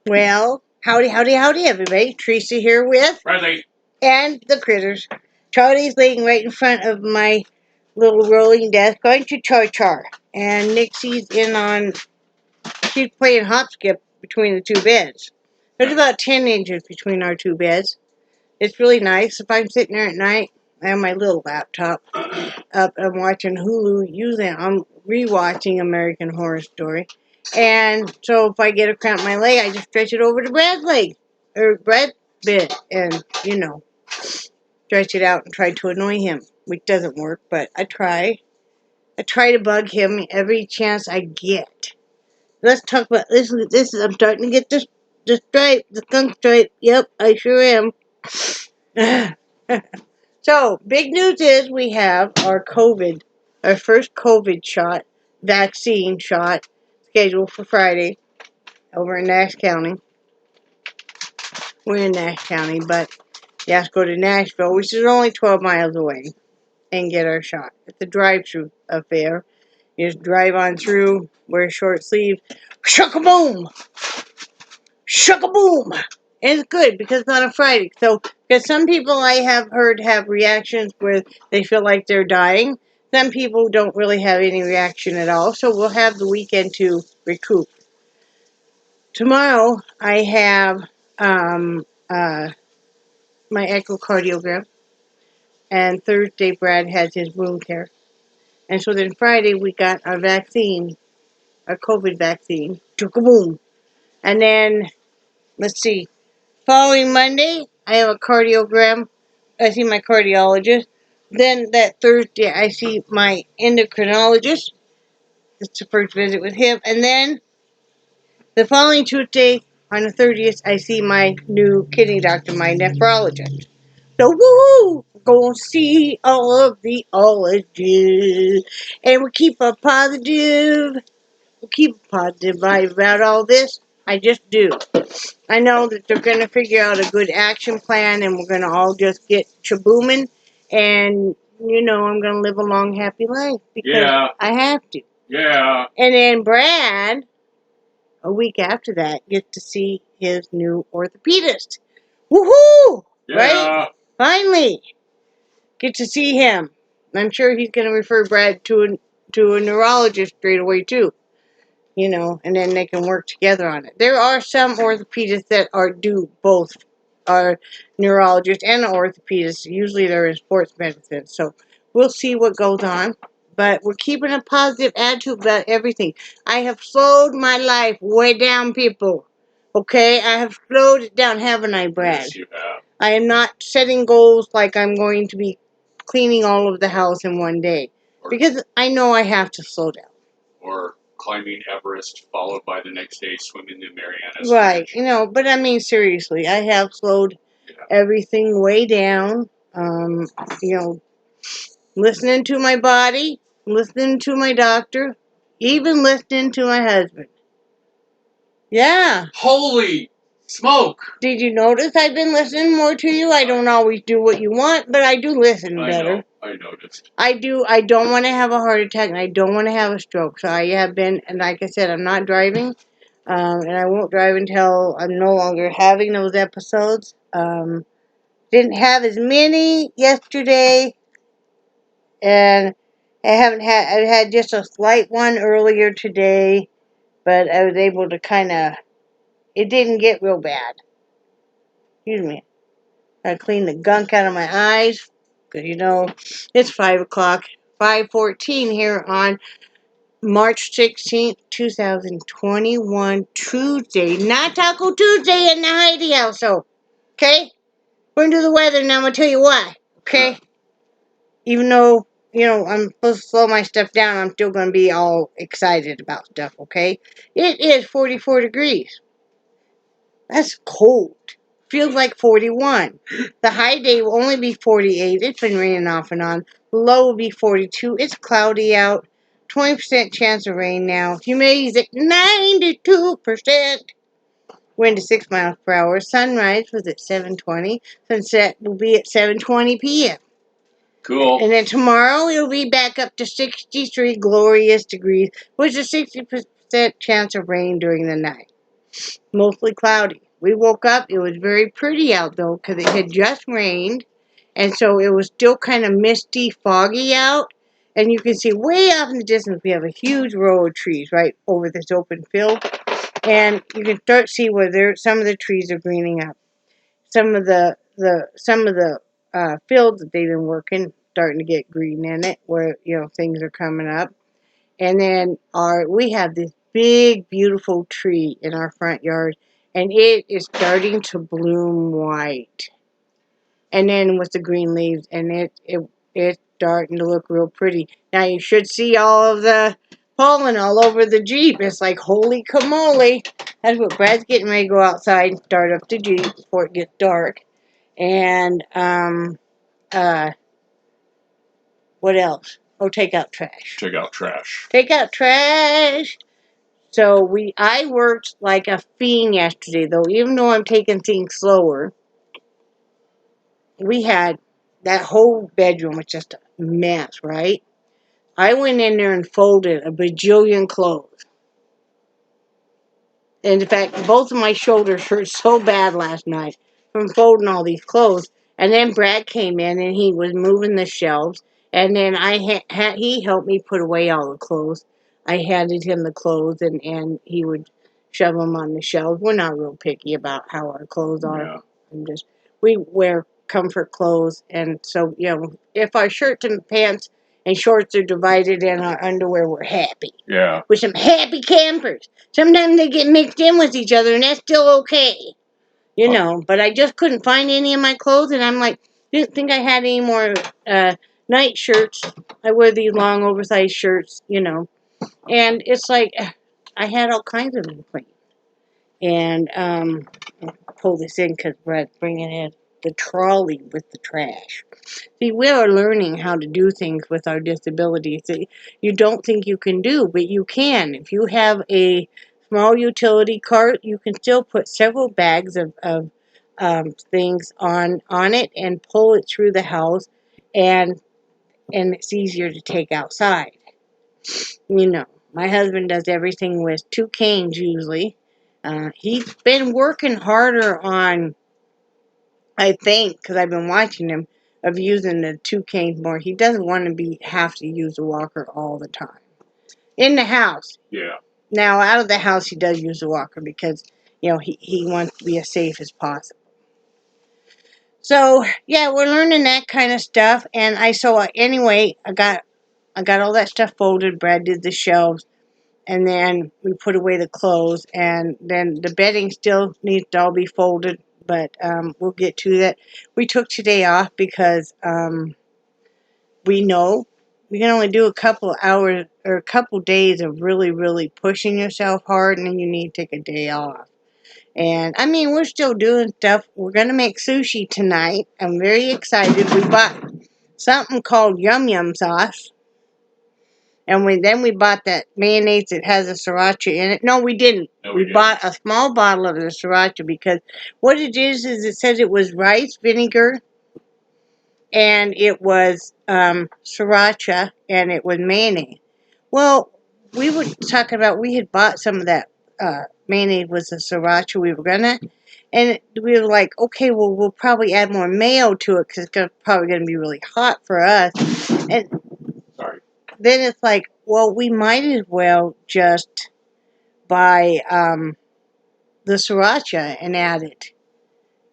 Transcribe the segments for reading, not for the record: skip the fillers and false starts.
Well, howdy, howdy, howdy, everybody. Teresa here with Bradley. and the critters. Charlie's laying right in front of my little rolling desk, going to char. And Nixie's she's playing hop skip between the two beds. There's about 10 inches between our two beds. It's really nice. If I'm sitting there at night, I have my little laptop up. I'm watching Hulu. Usually I'm rewatching American Horror Story. And so if I get a cramp in my leg, I just stretch it over to Brad's leg. Or Brad's bed. And, stretch it out and try to annoy him. Which doesn't work, but I try. I try to bug him every chance I get. Let's talk about this. I'm starting to get the stripe, the skunk stripe. Yep, I sure am. So, big news is we have our first COVID vaccine shot, scheduled for Friday over in Nash County. We're in Nash County, but you have to go to Nashville, which is only 12 miles away, and get our shot. It's a drive-through affair. You just drive on through, wear a short sleeve, shuck-a-boom! Shuck-a-boom! And it's good because it's on a Friday. So, because some people I have heard have reactions where they feel like they're dying. Some people don't really have any reaction at all. So, we'll have the weekend to recoup. Tomorrow, I have my echocardiogram. And Thursday, Brad has his wound care. And so then Friday, we got our vaccine, our COVID vaccine. Boom. And then, let's see, following Monday, I have a cardiogram. I see my cardiologist. Then that Thursday, I see my endocrinologist. It's the first visit with him. And then the following Tuesday, on the 30th, I see my new kidney doctor, my nephrologist. So, woohoo! Go see all of the ologists. And we keep a positive vibe about all this. I just do. I know that they're going to figure out a good action plan and we're going to all just get shabooming. And, I'm going to live a long, happy life because I have to. Yeah. And then Brad, a week after that, gets to see his new orthopedist. Woohoo! Yeah. Right? Finally. Get to see him. I'm sure he's going to refer Brad to a neurologist straight away, too. And then they can work together on it. There are some orthopedists that both are neurologists and orthopedists. Usually they're in sports medicine. So we'll see what goes on. But we're keeping a positive attitude about everything. I have slowed my life way down, people. Okay? I have slowed it down, haven't I, Brad? Yes, you have. I am not setting goals like I'm going to be cleaning all of the house in one day. Because I know I have to slow down. Or climbing Everest, followed by the next day swimming the Marianas. Right, but I mean, seriously, I have slowed everything way down. Listening to my body, listening to my doctor, even listening to my husband. Yeah. Holy smoke! Did you notice I've been listening more to you? I don't always do what you want, but I do listen better. I noticed. I do. I don't want to have a heart attack, and I don't want to have a stroke. So I have been, and like I said, I'm not driving, and I won't drive until I'm no longer having those episodes. Didn't have as many yesterday, and I had just a slight one earlier today, but I was able to it didn't get real bad. Excuse me. I cleaned the gunk out of my eyes, because, it's 5 o'clock, 5:14 here on March 16th, 2021, Tuesday. Not Taco Tuesday in the Heidi household. Okay? We're going to do the weather, and I'm going to tell you why. Okay? Even though, I'm supposed to slow my stuff down, I'm still going to be all excited about stuff, okay? It is 44 degrees. That's cold. Feels like 41. The high day will only be 48. It's been raining off and on. The low will be 42. It's cloudy out. 20% chance of rain now. Humidity is at 92%. Wind to 6 miles per hour. Sunrise was at 7:20. Sunset will be at 7:20 p.m. Cool. And then tomorrow it'll be back up to 63 glorious degrees, with a 60% chance of rain during the night. Mostly cloudy. We woke up, it was very pretty out though, because it had just rained, and so it was still kind of misty, foggy out. And you can see way off in the distance, we have a huge row of trees right over this open field. And you can start to see where some of the trees are greening up. Some of the fields that they've been working starting to get green in it, where things are coming up. And then we have this big, beautiful tree in our front yard, and it is starting to bloom white. And then with the green leaves, and it's starting to look real pretty. Now you should see all of the pollen all over the Jeep. It's like holy camole. That's what Brad's getting ready to go outside and start up the Jeep before it gets dark. And what else? Oh, take out trash. Take out trash. Take out trash. So I worked like a fiend yesterday, though. Even though I'm taking things slower, we had that whole bedroom was just a mess, right? I went in there and folded a bajillion clothes. And in fact, both of my shoulders hurt so bad last night from folding all these clothes. And then Brad came in and he was moving the shelves. And then he helped me put away all the clothes. I handed him the clothes and he would shove them on the shelves. We're not real picky about how our clothes are. Yeah. We wear comfort clothes. And so, if our shirts and pants and shorts are divided in our underwear, we're happy. Yeah. We're some happy campers. Sometimes they get mixed in with each other, and that's still okay. But I just couldn't find any of my clothes, and I'm like, didn't think I had any more night shirts. I wear these long, oversized shirts, And it's like, I had all kinds of them clean. And I'll pull this in because Brad's bringing in the trolley with the trash. See, we are learning how to do things with our disabilities that you don't think you can do, but you can. If you have a small utility cart, you can still put several bags of things on it and pull it through the house, and it's easier to take outside. My husband does everything with 2 canes usually. He's been working harder on, I think, because I've been watching him, of using the 2 canes more. He doesn't want to have to use a walker all the time. In the house. Yeah. Now, out of the house, he does use a walker because, he wants to be as safe as possible. So, yeah, we're learning that kind of stuff. And anyway, I got all that stuff folded. Brad did the shelves. And then we put away the clothes. And then the bedding still needs to all be folded. But we'll get to that. We took today off because we know we can only do a couple hours or a couple days of really, really pushing yourself hard, and then you need to take a day off. And we're still doing stuff. We're going to make sushi tonight. I'm very excited. We bought something called Yum Yum sauce. And we bought that mayonnaise that has a sriracha in it. No, we didn't. We bought a small bottle of the sriracha because what it is it says it was rice vinegar and it was sriracha and it was mayonnaise. Well, we were talking about we had bought some of that mayonnaise with the sriracha we were gonna, and we were like, okay, well, we'll probably add more mayo to it because it's probably gonna be really hot for us. And then it's like, well, we might as well just buy the sriracha and add it.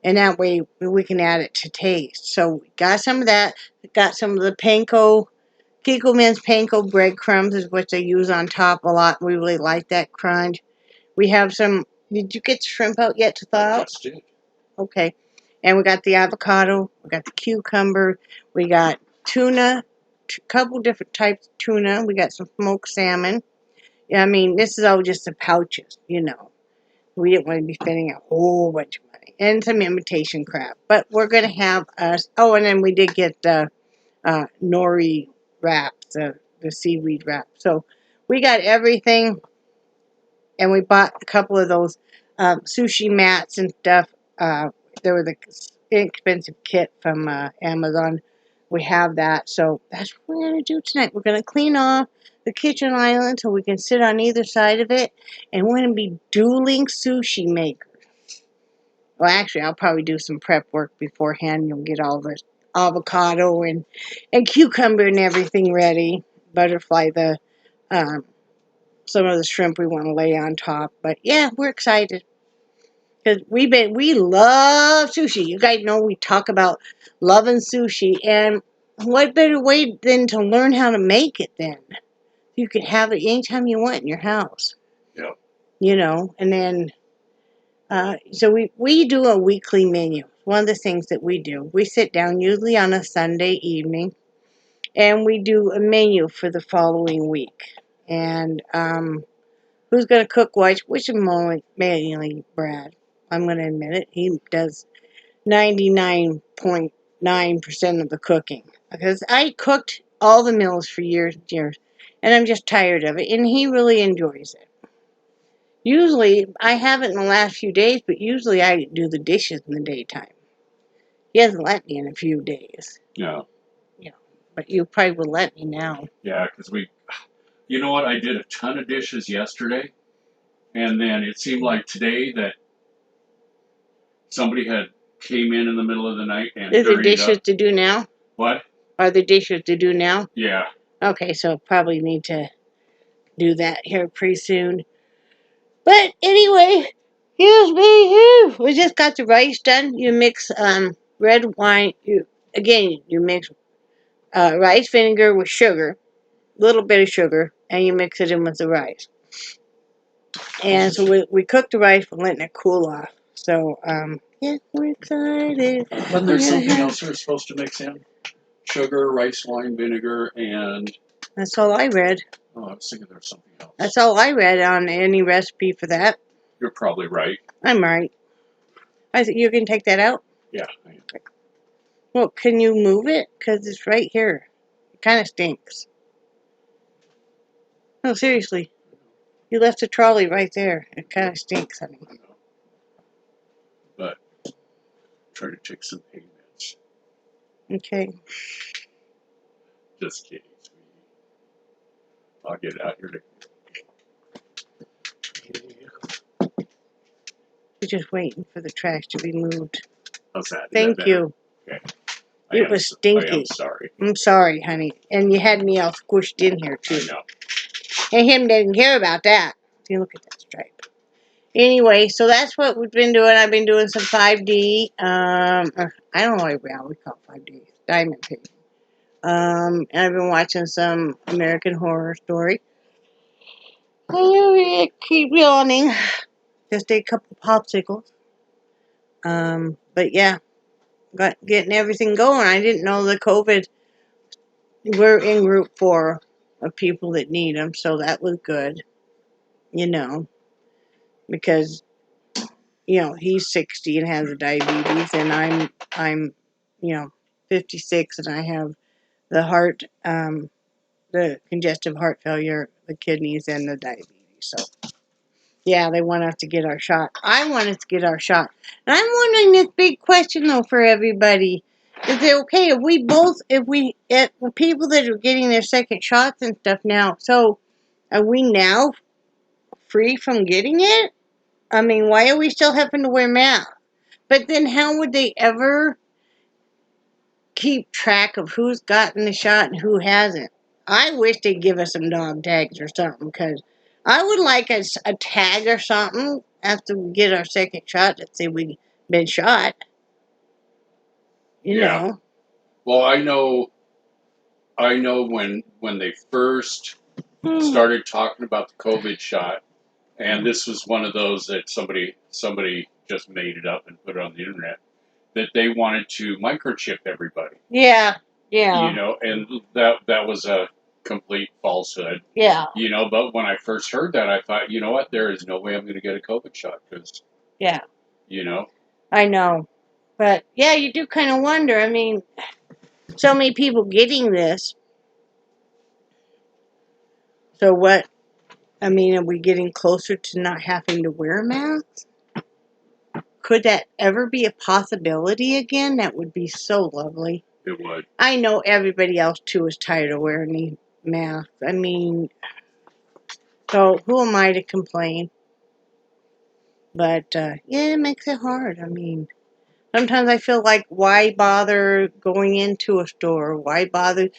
And that way we can add it to taste. So we got some of that. Got some of the panko, Kikkoman's panko breadcrumbs is what they use on top a lot. We really like that crunch. We have some, did you get the shrimp out yet to thaw out? Yes, Okay. And we got the avocado. We got the cucumber. We got tuna. A couple different types of tuna. We got some smoked salmon. This is all just the pouches, We didn't want to be spending a whole bunch of money. And some imitation crab. But we're going to have us. Oh, and then we did get the nori wrap, the seaweed wrap. So we got everything. And we bought a couple of those sushi mats and stuff. They were the inexpensive kit from Amazon. We have that. So that's what we're going to do tonight. We're going to clean off, the kitchen island so we can sit on either side of it, and we're going to be dueling sushi makers. Well, actually, I'll probably do some prep work beforehand. You'll get all the avocado and cucumber and everything ready. Butterfly the um, some of the shrimp we want to lay on top. But yeah, we're excited because we love sushi. You guys know we talk about loving sushi, and what better way than to learn how to make it? Then you could have it anytime you want in your house. Yeah. You know, and then so we do a weekly menu. One of the things that we do, we sit down usually on a Sunday evening, and we do a menu for the following week. And who's going to cook what? Which is mainly Brad. I'm going to admit it. He does 99.9% of the cooking. Because I cooked all the meals for years and years, and I'm just tired of it. And he really enjoys it. Usually, I haven't in the last few days, but usually I do the dishes in the daytime. He hasn't let me in a few days. No. You know, but you probably will let me now. Yeah, because you know what? I did a ton of dishes yesterday, and then it seemed like today that somebody had came in the middle of the night and Is there dirtied dishes up. to do now? What? Are there dishes to do now? Yeah. Okay, so probably need to do that here pretty soon. But anyway, here's me here. We just got the rice done. You mix red wine. You mix rice vinegar with sugar, a little bit of sugar, and you mix it in with the rice. And so we cooked the rice, we're letting it cool off. So yeah, we're excited. Wasn't there something else we were supposed to mix in? Sugar, rice wine, vinegar, and... That's all I read. Oh, I was thinking there was something else. That's all I read on any recipe for that. You're probably right. I'm right. I said, you can take that out? Yeah. Well, can you move it? Because it's right here. It kind of stinks. No, seriously. You left the trolley right there. It kind of stinks, honey. I know. But try to take some pain meds. Okay. Just kidding, sweetie. I'll get it out here. We're just waiting for the trash to be moved. How's that? Thank you. Okay. It was stinky. I am sorry. I'm sorry, honey. And you had me all squished in here, too. I know. And him didn't care about that. See, look at that stripe. Anyway, so that's what we've been doing. I've been doing some 5D. I don't know what we call 5D. Diamond painting. And I've been watching some American Horror Story. I keep yawning. Just ate a couple popsicles. But yeah, getting everything going. I didn't know the COVID. We're in group 4 of people that need them, so that was good. You know, because he's 60 and has diabetes, and I'm 56 and I have the heart, the congestive heart failure, the kidneys, and the diabetes. So yeah, they want us to get our shot. I want us to get our shot, and I'm wondering this big question though for everybody: is it okay if people that are getting their second shots and stuff now? So are we now free from getting it? I mean, why are we still having to wear masks? But then how would they ever keep track of who's gotten the shot and who hasn't? I wish they'd give us some dog tags or something, because I would like a tag or something after we get our second shot that say we've been shot. You know. Well, I know when they first started talking about the COVID shot, and this was one of those that somebody just made it up and put it on the internet, that they wanted to microchip everybody. Yeah. And that was a complete falsehood. Yeah. But when I first heard that, I thought, you know what, there is no way I'm going to get a COVID shot, because, Yeah. I know. But yeah, you do kind of wonder. I mean, so many people getting this. So what? I mean, are we getting closer to not having to wear masks? Could that ever be a possibility again? That would be so lovely. It would. I know everybody else, too, is tired of wearing masks. I mean, so who am I to complain? But yeah, it makes it hard. I mean, sometimes I feel like, why bother going into a store? Why bother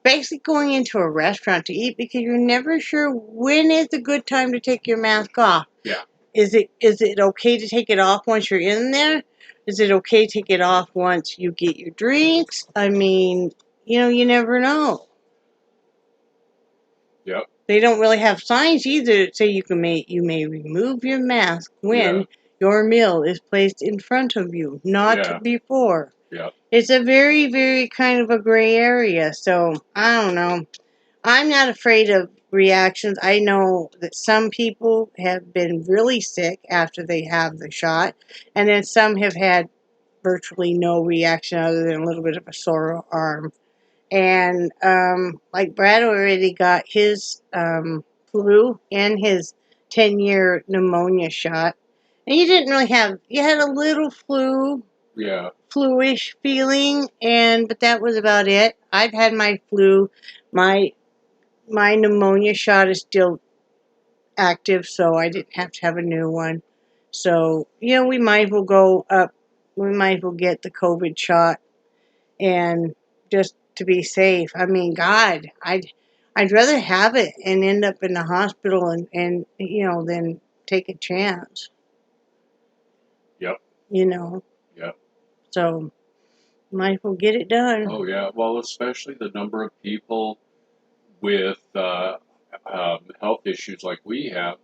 basically going into a restaurant to eat, because you're never sure when is a good time to take your mask off. Yeah. Is it okay to take it off once you're in there? Is it okay to take it off once you get your drinks? I mean, you never know. Yep. They don't really have signs either that say you may remove your mask when your meal is placed in front of you, not before. Yeah. It's a very, very kind of a gray area. So I don't know. I'm not afraid of reactions. I know that some people have been really sick after they have the shot, and then some have had virtually no reaction other than a little bit of a sore arm. And like Brad already got his flu and his 10-year pneumonia shot, and you didn't really have. You had a little flu-ish feeling, but that was about it. I've had my flu. My pneumonia shot is still active, so I didn't have to have a new one. So, we might as well go up. We might as well get the COVID shot, and just to be safe. I mean, God, I'd rather have it and end up in the hospital and than take a chance. Yep. Yep. So, might as well get it done. Oh yeah. Well, especially the number of people with health issues like we have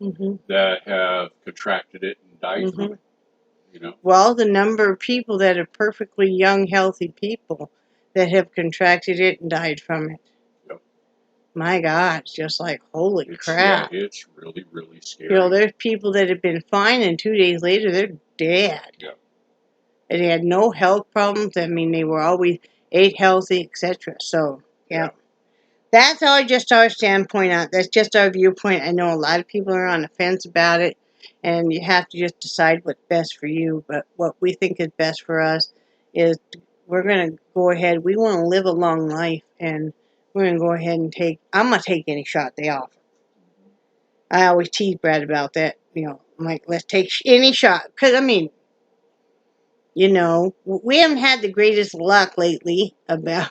that have contracted it and died from it. Well, the number of people that are perfectly young, healthy people that have contracted it and died from it. Yep. My God, it's just like, holy crap. Yeah, it's really, really scary. There's people that have been fine, and 2 days later, they're dead. Yep. And they had no health problems. I mean, they were always ate healthy, etc. So, yeah. That's just our standpoint on it. That's just our viewpoint. I know a lot of people are on the fence about it, and you have to just decide what's best for you. But what we think is best for us is we're going to go ahead. We want to live a long life, and we're going to go ahead and I'm going to take any shot they offer. I always tease Brad about that. I'm like, let's take any shot. Because, I mean, we haven't had the greatest luck lately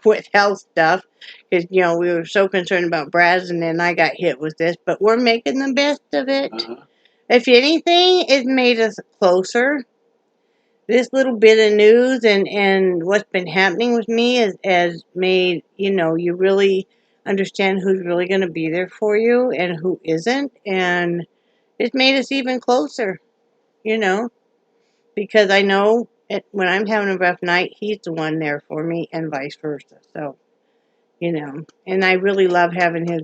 with health stuff because, we were so concerned about Brad's, and then I got hit with this, but we're making the best of it. If anything, it made us closer. This little bit of news and what's been happening with me has made, you really understand who's really going to be there for you and who isn't, and it's made us even closer, because I know when I'm having a rough night, he's the one there for me, and vice versa. So, and I really love having his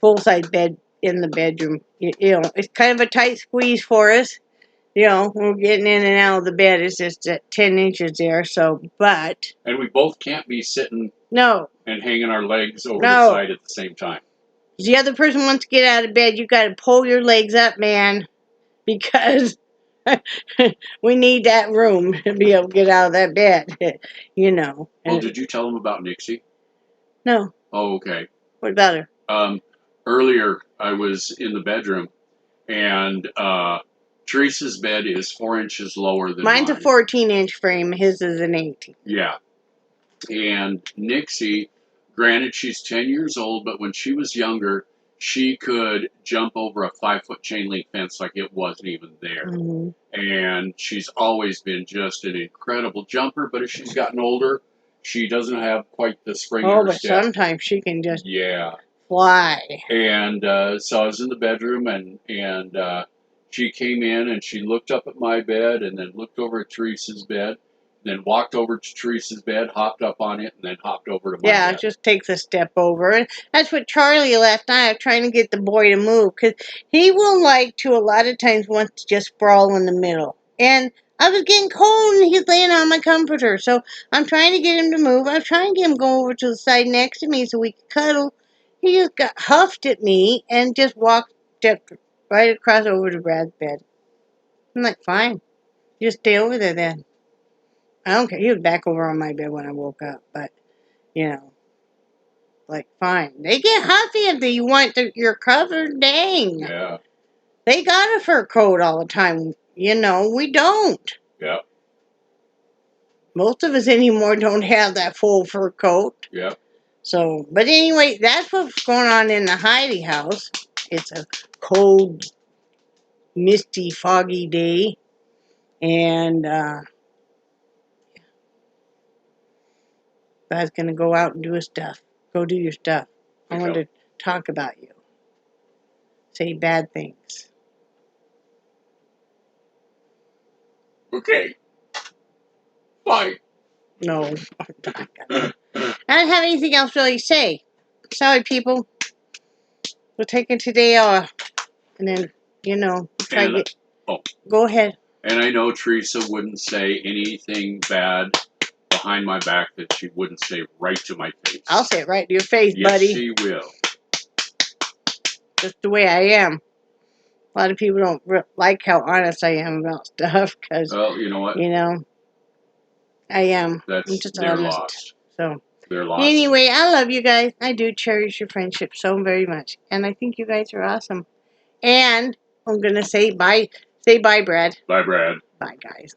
full-size bed in the bedroom. It's kind of a tight squeeze for us. We're getting in and out of the bed. It's just at 10 inches there. So, but. And we both can't be sitting. No. And hanging our legs over the side at the same time. If the other person wants to get out of bed, you got to pull your legs up, man, because we need that room to be able to get out of that bed, Well, did you tell them about Nixie? No. Oh, okay. What about her? Earlier, I was in the bedroom, and Teresa's bed is 4 inches lower than mine. Mine's a 14-inch frame. His is an 18. Yeah. And Nixie, granted, she's 10 years old, but when she was younger, she could jump over a 5-foot chain link fence like it wasn't even there. And she's always been just an incredible jumper, but as she's gotten older, she doesn't have quite the spring in her step. Sometimes she can just fly. And so I was in the bedroom, and she came in, and she looked up at my bed, and then looked over at Teresa's bed, then walked over to Teresa's bed, hopped up on it, and then hopped over to my bed. Yeah, it just takes a step over. And that's what Charlie last night, I was trying to get the boy to move, because he will a lot of times want to just sprawl in the middle. And I was getting cold, and he's laying on my comforter. So I'm trying to get him to move. I was trying to get him to go over to the side next to me so we could cuddle. He just got huffed at me and just stepped right across over to Brad's bed. I'm like, fine. Just stay over there then. I don't care. He was back over on my bed when I woke up, but, like, fine. They get huffy if they want you're covered. Dang. Yeah. They got a fur coat all the time. You know, we don't. Yeah. Most of us anymore don't have that full fur coat. Yeah. So, but anyway, that's what's going on in the Heidi house. It's a cold, misty, foggy day. And God's going to go out and do his stuff. Go do your stuff. I want to talk about you. Say bad things. Okay. Bye. No, I'm not gonna. I don't have anything else really to say. Sorry, people. We're taking today off. And then, you know, try to get... Go ahead. And I know Teresa wouldn't say anything bad behind my back that she wouldn't say right to my face. I'll say it right to your face, yes, buddy. Yes, she will. Just the way I am. A lot of people don't like how honest I am about stuff because, well, you know what? You know, I am. I'm just they're honest. Lost. So, they're lost. Anyway, I love you guys. I do cherish your friendship so very much. And I think you guys are awesome. And I'm going to say bye. Say bye, Brad. Bye, Brad. Bye, guys.